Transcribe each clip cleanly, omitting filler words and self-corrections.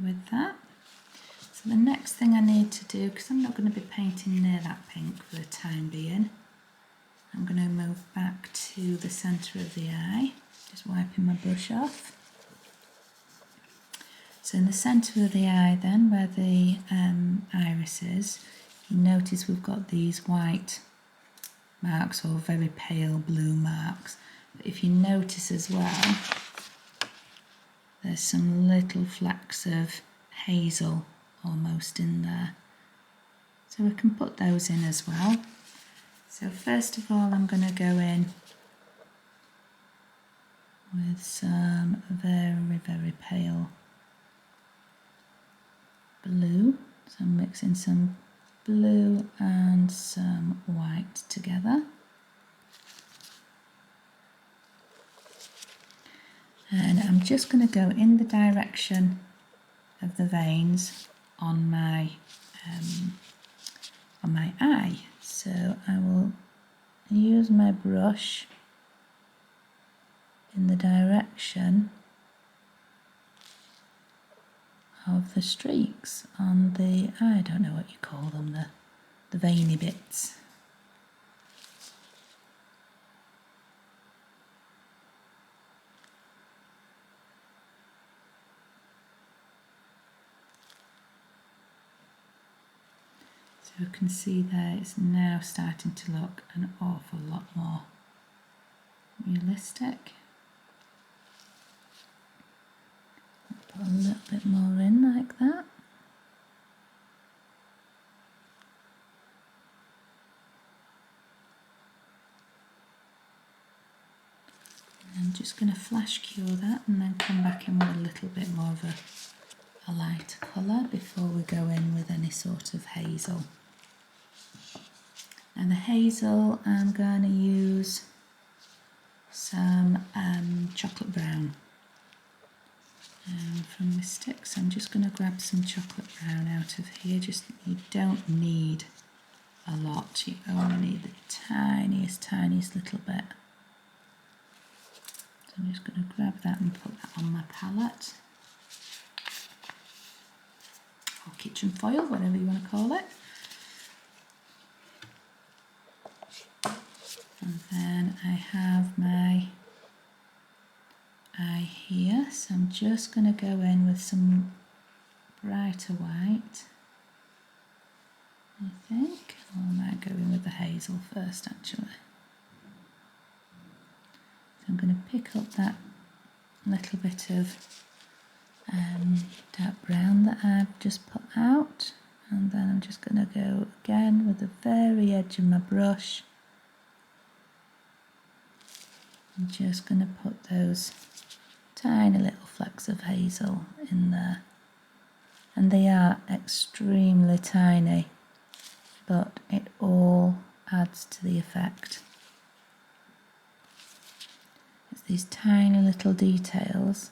with that. So the next thing I need to do, because I'm not going to be painting near that pink for the time being, I'm going to move back to the centre of the eye, just wiping my brush off. So in the centre of the eye then, where the iris is, you notice we've got these white marks or very pale blue marks. But if you notice as well, there's some little flecks of hazel almost in there. So we can put those in as well. So first of all, I'm going to go in with some very, very pale blue. So I'm mixing some blue and some white together. And I'm just going to go in the direction of the veins on my eye. So I will use my brush in the direction of the streaks on the eye. I don't know what you call them, the veiny bits. So you can see there it's now starting to look an awful lot more realistic. Put a little bit more in like that. I'm just going to flash cure that and then come back in with a little bit more of a lighter colour before we go in with any sort of hazel. And the hazel, I'm going to use some chocolate brown from my sticks. I'm just going to grab some chocolate brown out of here. You don't need a lot, you only need the tiniest little bit. So I'm just going to grab that and put that on my palette, or kitchen foil, whatever you want to call it. And then I have my eye here, so I'm just going to go in with some brighter white, I think. Or I might go in with the hazel first actually. So I'm going to pick up that little bit of dark brown that I've just put out, and then I'm just going to go again with the very edge of my brush. I'm just going to put those tiny little flecks of hazel in there, and they are extremely tiny, but it all adds to the effect. It's these tiny little details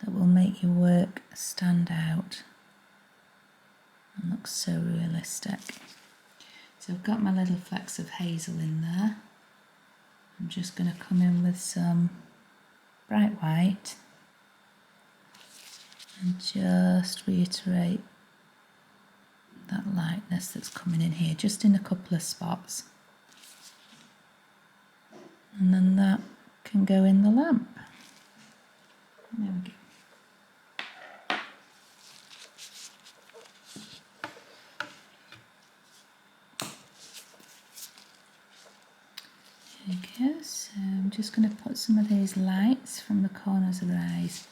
that will make your work stand out and look so realistic. So I've got my little flecks of hazel in there. I'm just going to come in with some bright white and just reiterate that lightness that's coming in here, just in a couple of spots. And then that can go in the lamp. There we go. There we go, so I'm just going to put some of these lights from the corners of her eyes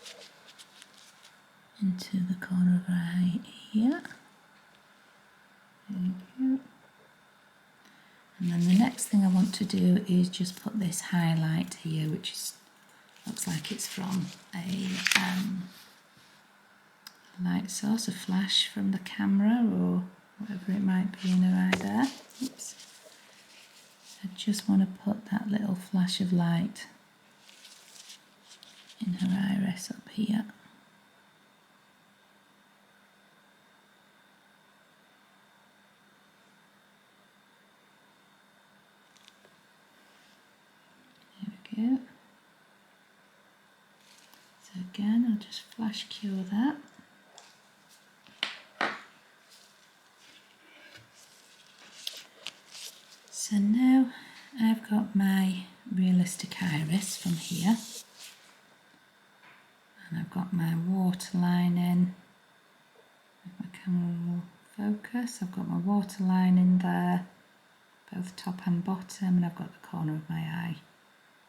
into the corner of her eye here. There we go. And then the next thing I want to do is just put this highlight here, which looks like it's from a light source, a flash from the camera or whatever it might be in her eye there. Oops. I just want to put that little flash of light in her iris up here. There we go. So again, I'll just flash cure that. So now I've got my realistic iris from here, and I've got my waterline in. If my camera will focus, I've got my waterline in there, both top and bottom, and I've got the corner of my eye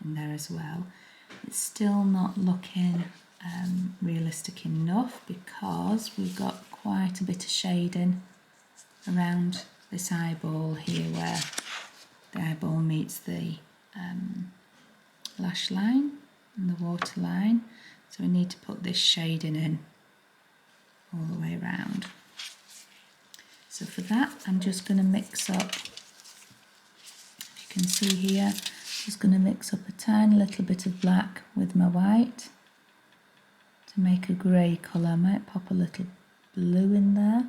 in there as well. It's still not looking realistic enough because we've got quite a bit of shading around this eyeball here where the eyeball meets the lash line and the waterline. So we need to put this shading in all the way around. So for that, I'm just going to mix up, you can see here, just going to mix up a tiny little bit of black with my white to make a grey colour. I might pop a little blue in there.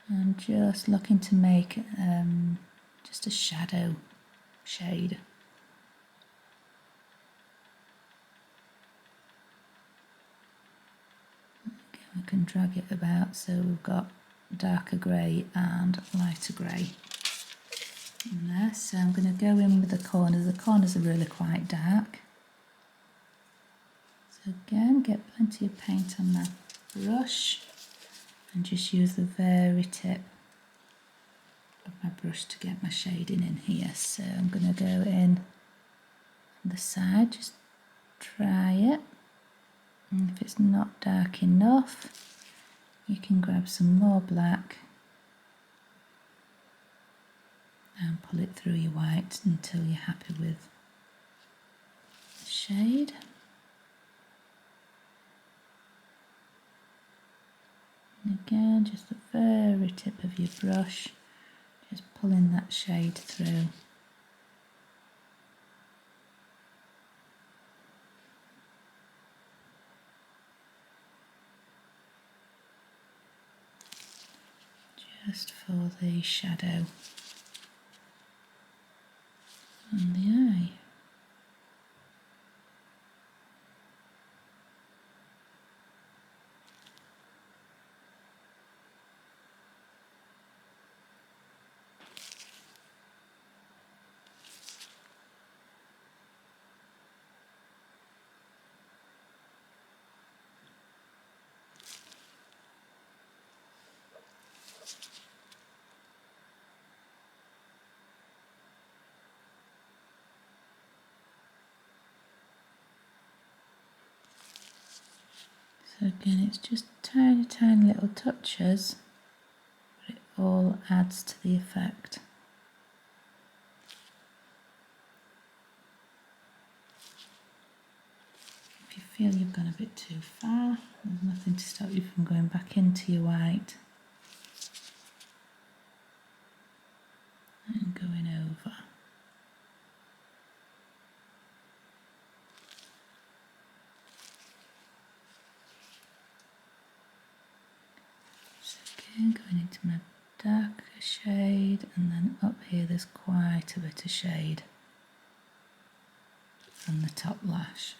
I'm just looking to make just a shadow shade. Okay, we can drag it about so we've got darker grey and lighter grey in there. So I'm going to go in with the corners. The corners are really quite dark. So again, get plenty of paint on that brush and just use the very tip of my brush to get my shading in here. So I'm going to go in on the side, just try it, and if it's not dark enough you can grab some more black and pull it through your white until you're happy with the shade. And again, just the very tip of your brush, just pulling that shade through. Just for the shadow on the eye. So again, it's just tiny, tiny little touches, but it all adds to the effect. If you feel you've gone a bit too far, there's nothing to stop you from going back into your white and going over. Again, going into my darker shade, and then up here there's quite a bit of shade from the top lash.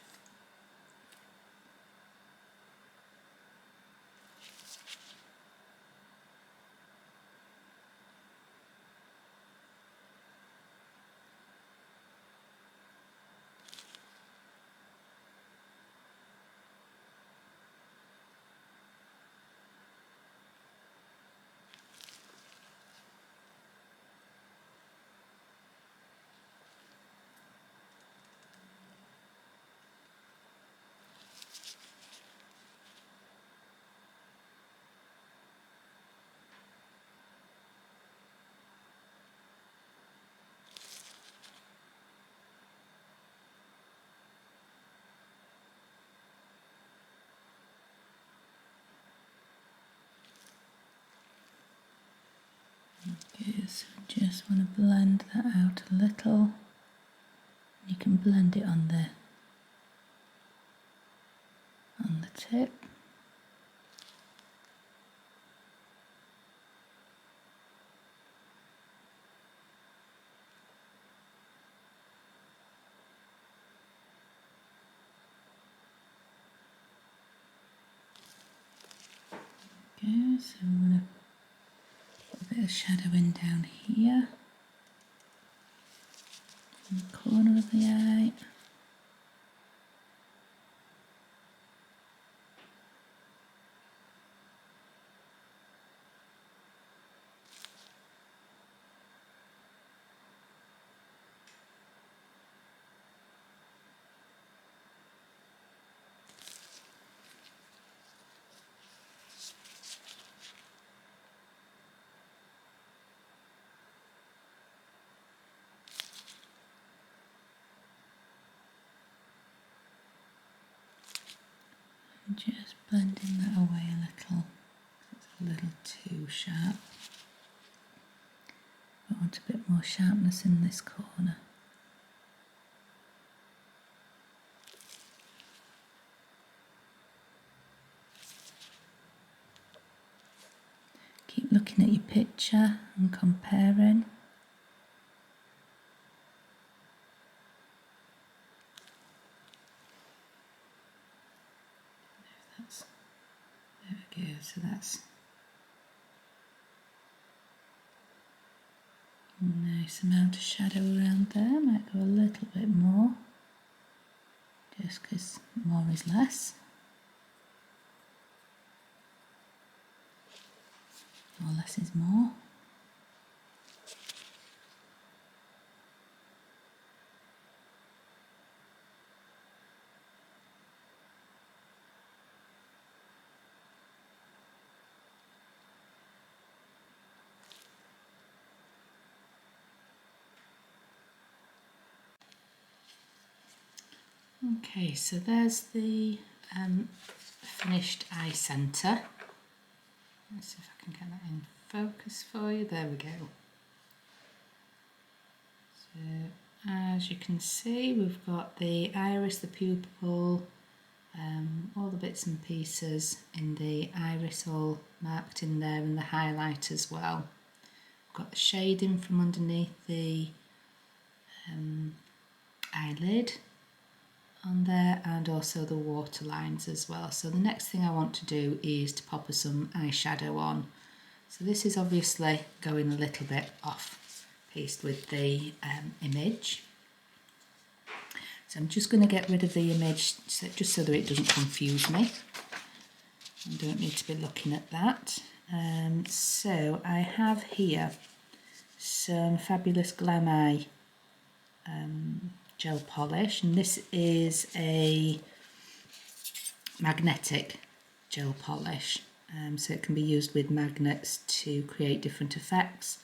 Okay, so just want to blend that out a little. You can blend it on the tip. go. So I'm going to put a bit of shadowing down here, in the corner of the eye. Just blending that away a little, it's a little too sharp. I want a bit more sharpness in this corner. Keep looking at your picture and comparing. There we go, so that's a nice amount of shadow around there. Might go a little bit more, just because more is less. Or less is more. Okay, so there's the finished eye centre. Let's see if I can get that in focus for you. There we go. So as you can see, we've got the iris, the pupil, all the bits and pieces in the iris all marked in there, and the highlight as well. We've got the shading from underneath the eyelid on there, and also the water lines as well. So the next thing I want to do is to pop some eyeshadow on. So this is obviously going a little bit off piece with the image. So I'm just going to get rid of the image just so that it doesn't confuse me. I don't need to be looking at that. So I have here some fabulous Glam Eye gel polish, and this is a magnetic gel polish, so it can be used with magnets to create different effects.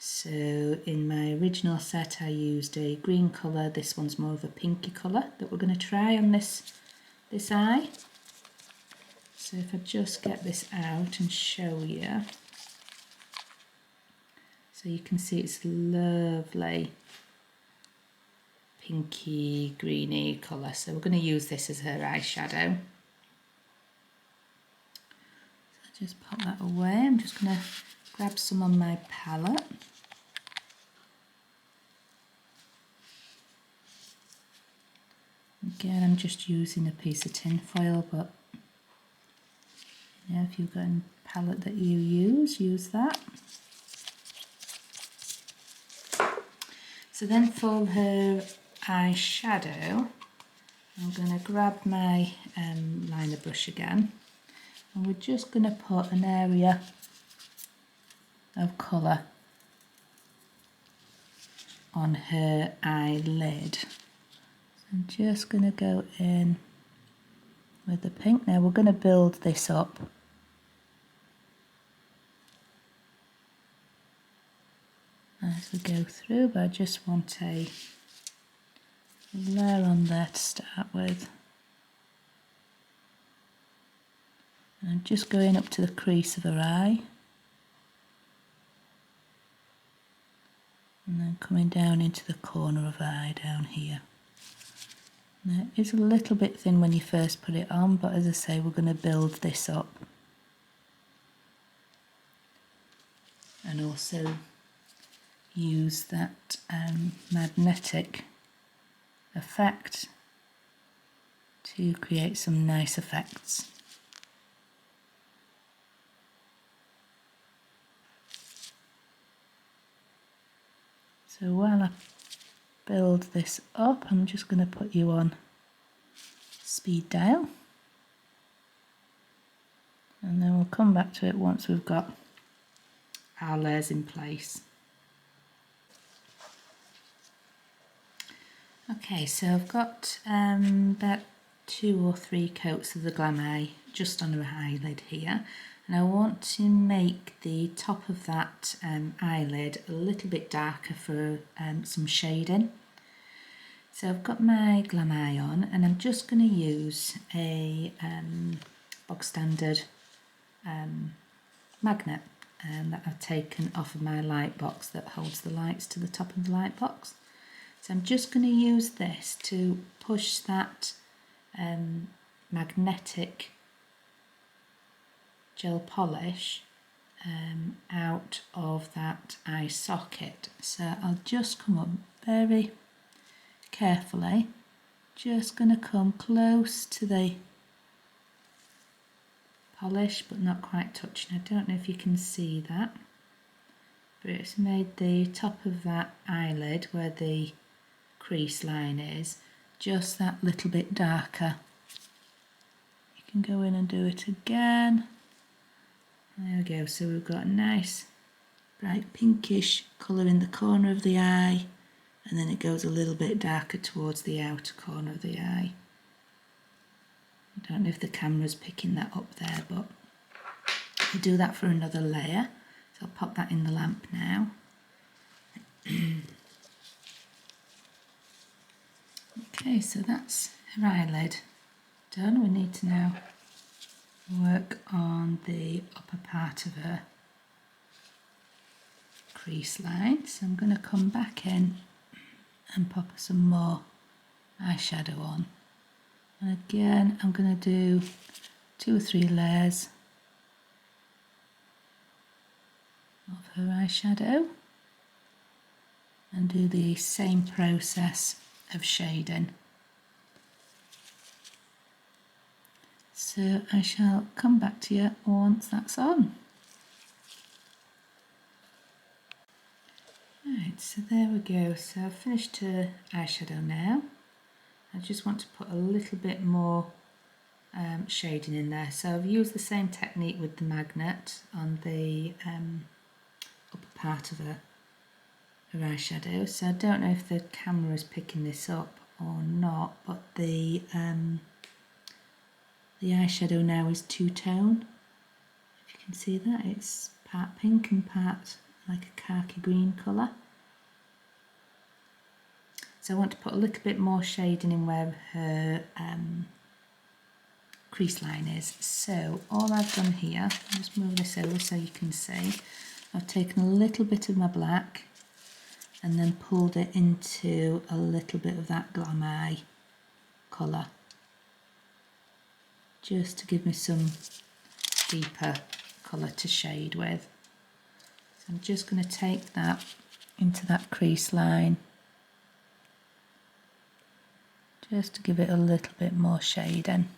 So in my original set I used a green colour, this one's more of a pinky colour that we're going to try on this eye. So if I just get this out and show you, so you can see it's lovely pinky greeny colour. So we're going to use this as her eyeshadow. So just pop that away. I'm just going to grab some on my palette. Again, I'm just using a piece of tin foil, but yeah, if you've got a palette that you use that. So then for her eyeshadow, I'm going to grab my liner brush again, and we're just going to put an area of colour on her eyelid. So I'm just going to go in with the pink. Now we're going to build this up. As we go through, but I just want a layer on there to start with. And I'm just going up to the crease of her eye. And then coming down into the corner of her eye down here. Now it is a little bit thin when you first put it on, but as I say, we're going to build this up. And also use that magnetic effect to create some nice effects. So while I build this up, I'm just going to put you on speed dial, and then we'll come back to it once we've got our layers in place. Okay, so I've got about 2 or 3 coats of the Glam Eye just on her eyelid here, and I want to make the top of that eyelid a little bit darker for some shading. So I've got my Glam Eye on, and I'm just going to use a bog standard magnet that I've taken off of my light box that holds the lights to the top of the light box. So I'm just going to use this to push that magnetic gel polish out of that eye socket. So I'll just come up very carefully, just going to come close to the polish but not quite touching. I don't know if you can see that, but it's made the top of that eyelid where the crease line is just that little bit darker. You can go in and do it again. There we go, so we've got a nice bright pinkish colour in the corner of the eye, and then it goes a little bit darker towards the outer corner of the eye. I don't know if the camera's picking that up there, but I'll do that for another layer. So I'll pop that in the lamp now. Okay, so that's her eyelid done. We need to now work on the upper part of her crease line. So I'm going to come back in and pop some more eyeshadow on. And again, I'm going to do 2 or 3 layers of her eyeshadow and do the same process of shading. So I shall come back to you once that's on. Right, so there we go. So I've finished her eyeshadow now. I just want to put a little bit more shading in there. So I've used the same technique with the magnet on the upper part of her eyeshadow. So I don't know if the camera is picking this up or not, but the eyeshadow now is two-tone. If you can see that, it's part pink and part like a khaki green colour. So I want to put a little bit more shading in where her crease line is. So all I've done here, I'll just move this over so you can see, I've taken a little bit of my black and then pulled it into a little bit of that Glam Eye colour, just to give me some deeper colour to shade with. So I'm just going to take that into that crease line, just to give it a little bit more shading.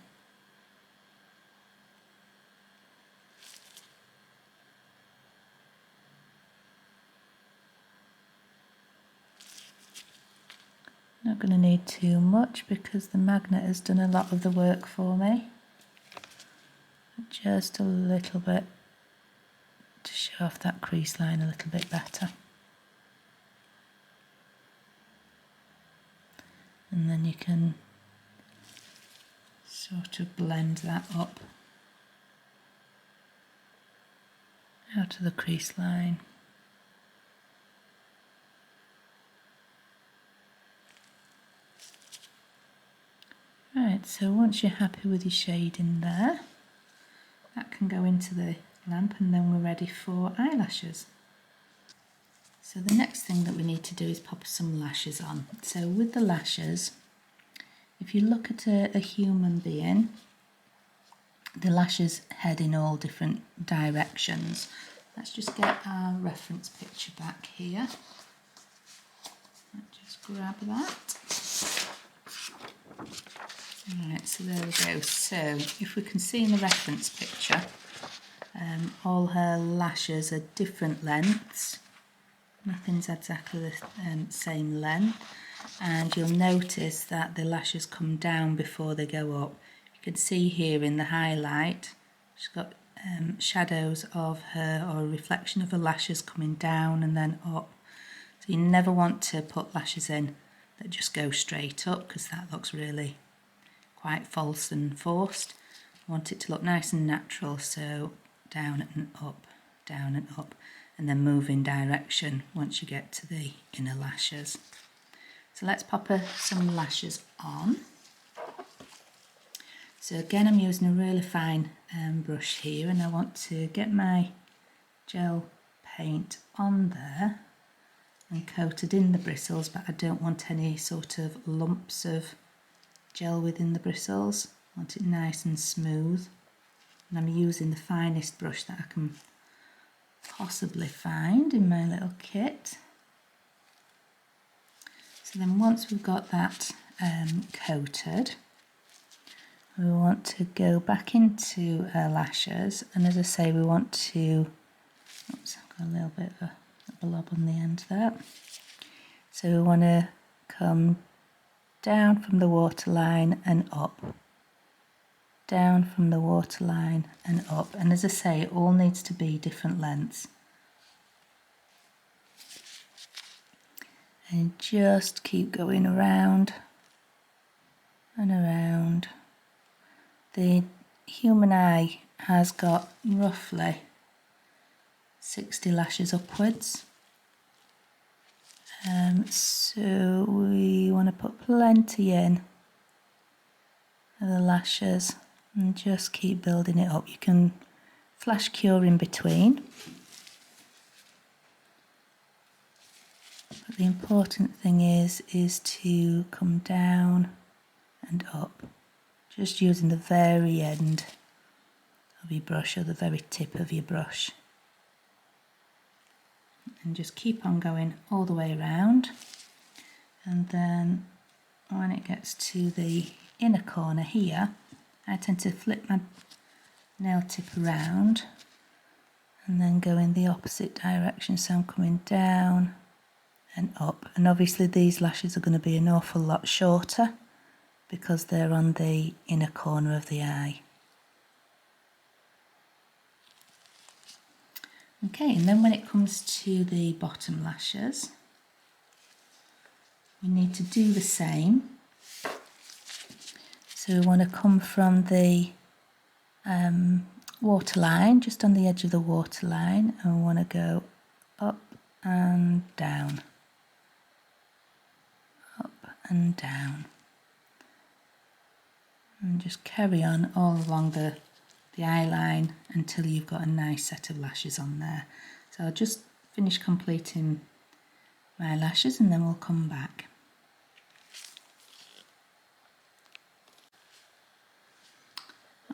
Not going to need too much because the magnet has done a lot of the work for me. Just a little bit to show off that crease line a little bit better. And then you can sort of blend that up out of the crease line. Right, so once you're happy with your shading there, that can go into the lamp, and then we're ready for eyelashes. So the next thing that we need to do is pop some lashes on. So with the lashes, if you look at a human being, the lashes head in all different directions. Let's just get our reference picture back here. Let's just grab that. Alright, so there we go. So if we can see in the reference picture, all her lashes are different lengths. Nothing's exactly the same length, and you'll notice that the lashes come down before they go up. You can see here in the highlight she's got shadows of her, or a reflection of her lashes coming down and then up. So you never want to put lashes in that just go straight up, because that looks really quite false and forced. I want it to look nice and natural, so down and up, and then move in direction once you get to the inner lashes. So let's pop some lashes on. So again, I'm using a really fine brush here, and I want to get my gel paint on there and coated in the bristles, but I don't want any sort of lumps of gel within the bristles. I want it nice and smooth, and I'm using the finest brush that I can possibly find in my little kit. So then once we've got that coated, we want to go back into our lashes, and as I say, we want to, oops, I've got a little bit of a blob on the end there. So we want to come down from the waterline and up, down from the waterline and up, and as I say, it all needs to be different lengths. And just keep going around and around. The human eye has got roughly 60 lashes upwards, so we want to put plenty in of the lashes and just keep building it up. You can flash cure in between, but the important thing is to come down and up, just using the very end of your brush, or the very tip of your brush, and just keep on going all the way around. And then when it gets to the inner corner here, I tend to flip my nail tip around and then go in the opposite direction, so I'm coming down and up. And obviously these lashes are going to be an awful lot shorter because they're on the inner corner of the eye. Okay, and then when it comes to the bottom lashes, we need to do the same. So we want to come from the waterline, just on the edge of the waterline, and we want to go up and down, up and down, and just carry on all along the eye line until you've got a nice set of lashes on there. So I'll just finish completing my lashes and then we'll come back.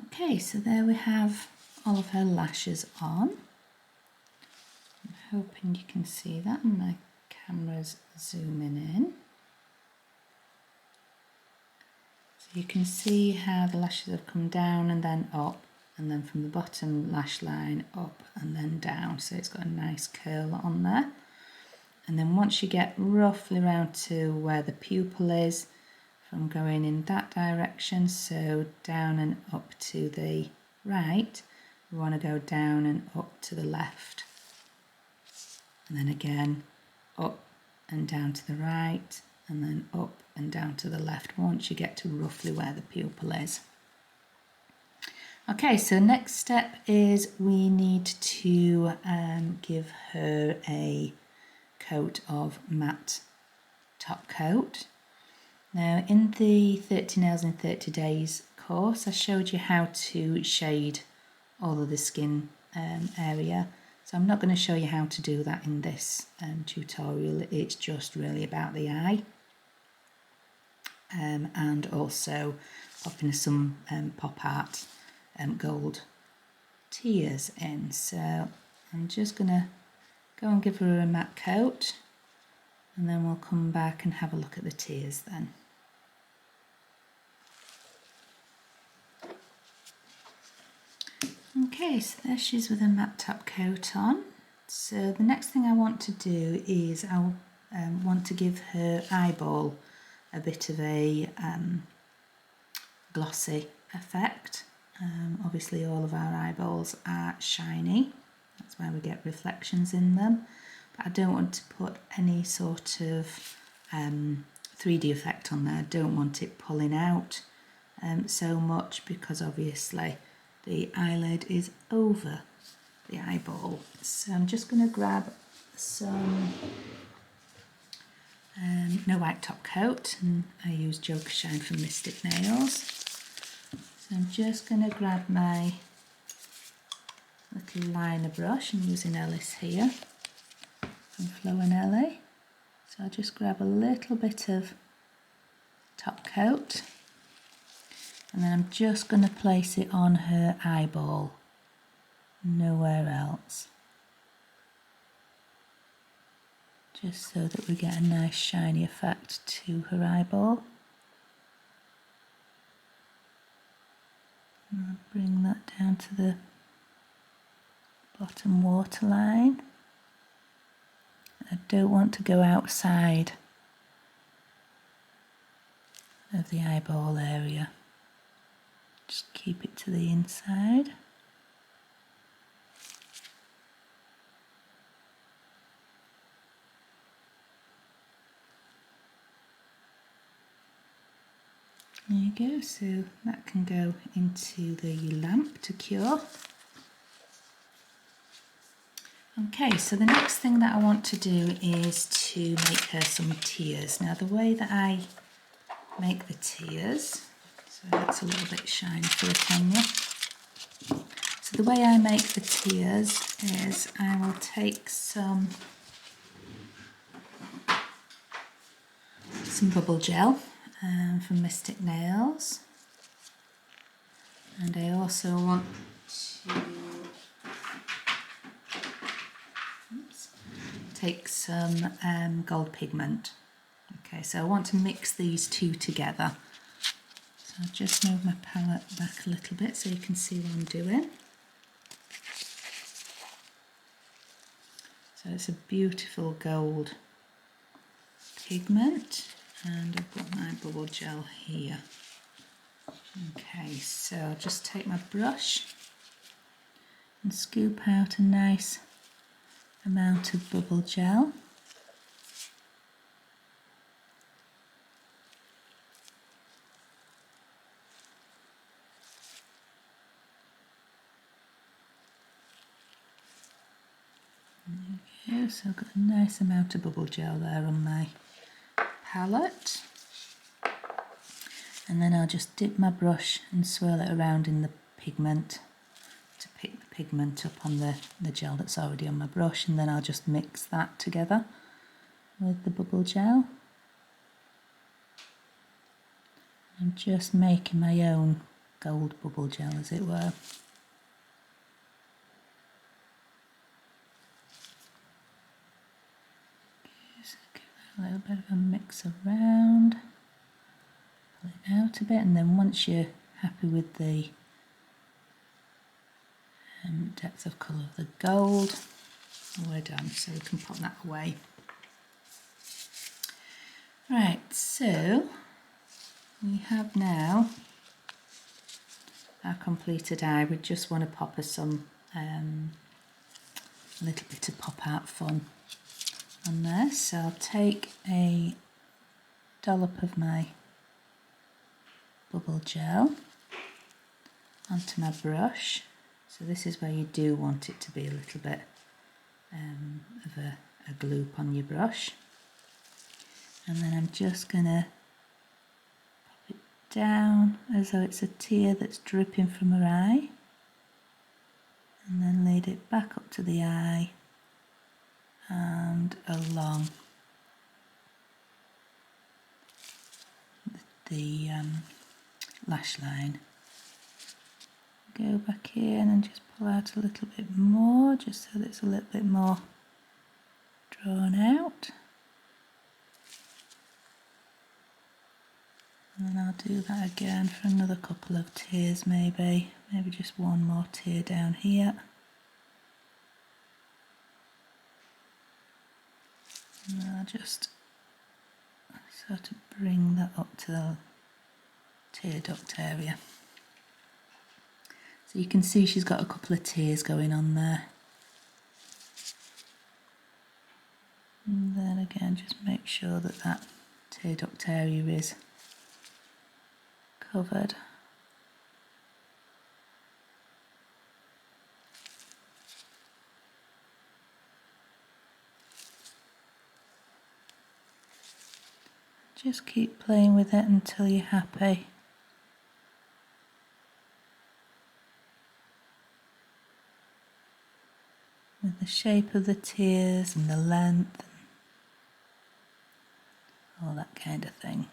Okay, so there we have all of her lashes on. I'm hoping you can see that, and my camera's zooming in. So you can see how the lashes have come down and then up, and then from the bottom lash line up and then down, so it's got a nice curl on there. And then once you get roughly around to where the pupil is, from going in that direction, so down and up to the right, we want to go down and up to the left, and then again up and down to the right, and then up and down to the left once you get to roughly where the pupil is. Okay, so next step is we need to give her a coat of matte top coat. Now in the 30 Nails in 30 Days course, I showed you how to shade all of the skin area, so I'm not going to show you how to do that in this tutorial. It's just really about the eye, and also popping some pop art gold tears in. So I'm just going to go and give her a matte coat, and then we'll come back and have a look at the tears then. Okay, so there she is with a matte top coat on. so the next thing I want to do is I want to give her eyeball a bit of a glossy effect. Obviously all of our eyeballs are shiny, that's why we get reflections in them, but I don't want to put any sort of 3D effect on there. I don't want it pulling out so much, because obviously the eyelid is over the eyeball. So I'm just going to grab some no white top coat, and I use Joker Shine from Mystic Nails. So I'm just going to grab my little liner brush. I'm using Ellis here from Flo and Ellie. So I'll just grab a little bit of top coat, and then I'm just going to place it on her eyeball, nowhere else. Just so that we get a nice shiny effect to her eyeball. And I'll bring that down to the bottom waterline. I don't want to go outside of the eyeball area. Just keep it to the inside. There you go, so that can go into the lamp to cure. Okay, so the next thing that I want to do is to make her some tears. Now the way that I make the tears, so that's a little bit shiny for the camera. So the way I make the tears is I will take some bubble gel from Mystic Nails, and I also want to take some gold pigment. Okay, so I want to mix these two together. So I'll just move my palette back a little bit so you can see what I'm doing. So it's a beautiful gold pigment, and I've got my bubble gel here. Okay, so I'll just take my brush and scoop out a nice amount of bubble gel. There we go, so I've got a nice amount of bubble gel there on my palette. And then I'll just dip my brush and swirl it around in the pigment to pick the pigment up on the gel that's already on my brush, and then I'll just mix that together with the bubble gel. I'm just making my own gold bubble gel, as it were. Just give that a little bit of a mix around. Pull it out a bit, and then once you're happy with the depth of colour of the gold, we're done, so we can put that away. Right, so we have now our completed eye. We just want to pop her some a little bit of pop art fun on there. So I'll take a dollop of my bubble gel onto my brush. So this is where you do want it to be a little bit of a gloop on your brush. And then I'm just going to pop it down as though it's a tear that's dripping from her eye. And then lead it back up to the eye and along the lash line. Go back in and just pull out a little bit more, just so that it's a little bit more drawn out. And then I'll do that again for another couple of tears, maybe just one more tear down here. I'll just sort of bring that up to the tear duct area. So you can see she's got a couple of tears going on there. And then again, just make sure that that tear duct area is covered. Just keep playing with it until you're happy. With the shape of the tears and the length and all that kind of thing.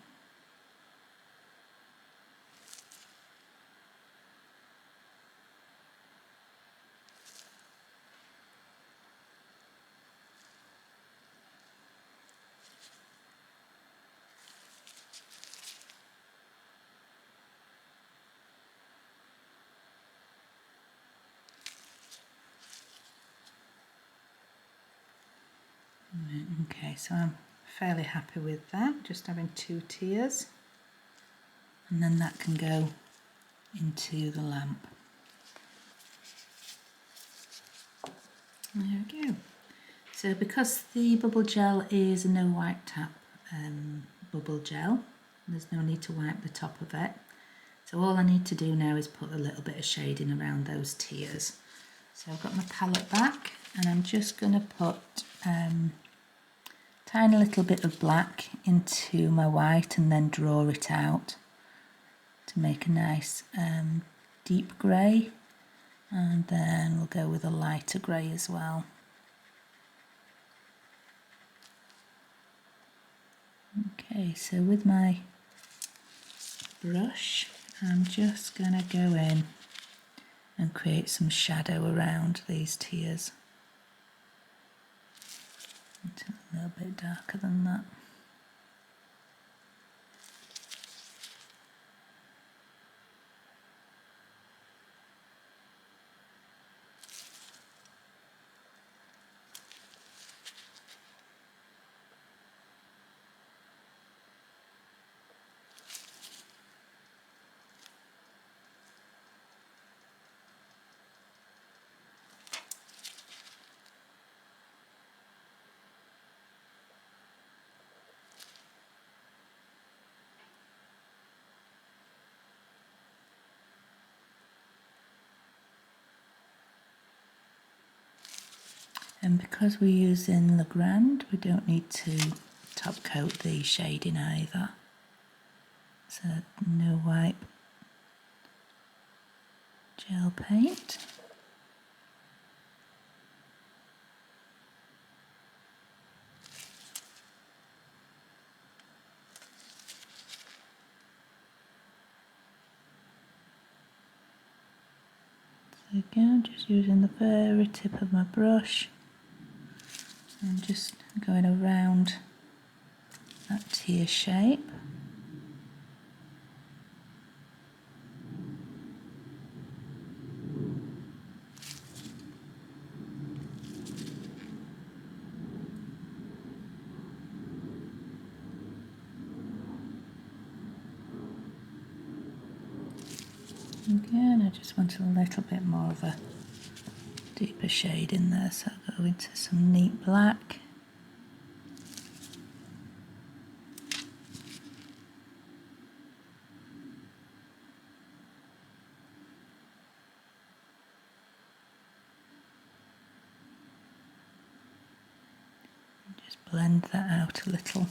Okay, so I'm fairly happy with that, just having 2 tiers, and then that can go into the lamp. There we go. So because the bubble gel is a no wipe tap bubble gel, there's no need to wipe the top of it. So all I need to do now is put a little bit of shading around those tiers. So I've got my palette back and I'm just going to put tiny little bit of black into my white and then draw it out to make a nice deep grey, and then we'll go with a lighter grey as well. Okay, so with my brush I'm just going to go in and create some shadow around these tiers. A little bit darker than that. And because we're using Legrand, we don't need to top coat the shading either. So no wipe gel paint. So again, just using the very tip of my brush and just going around that tear shape. Again, I just want a little bit more of a deeper shade in there, so I'll go into some neat black. Just blend that out a little.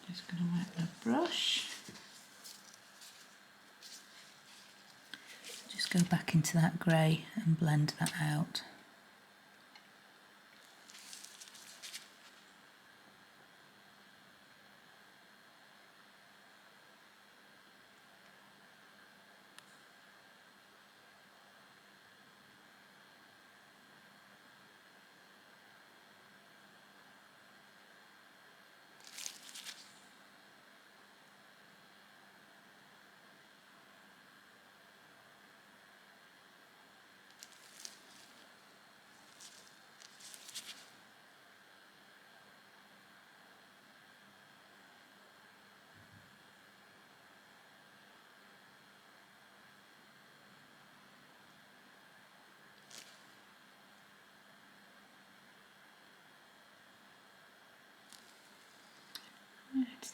Just going to wipe the brush. Just go back into that grey and blend that out.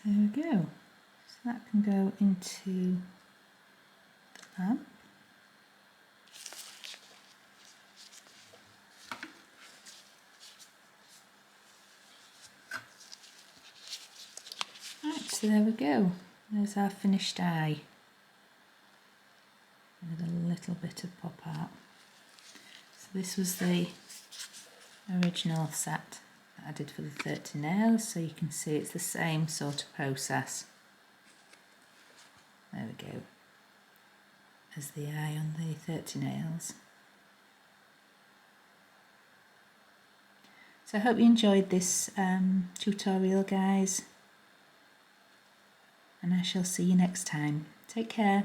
There we go. So that can go into the lamp. Right, so there we go. There's our finished eye with a little bit of pop art. So this was the original set that I did for the 30 nails, so you can see it's the same sort of process. There we go, as the eye on the 30 nails. So I hope you enjoyed this tutorial, guys, and I shall see you next time. Take care.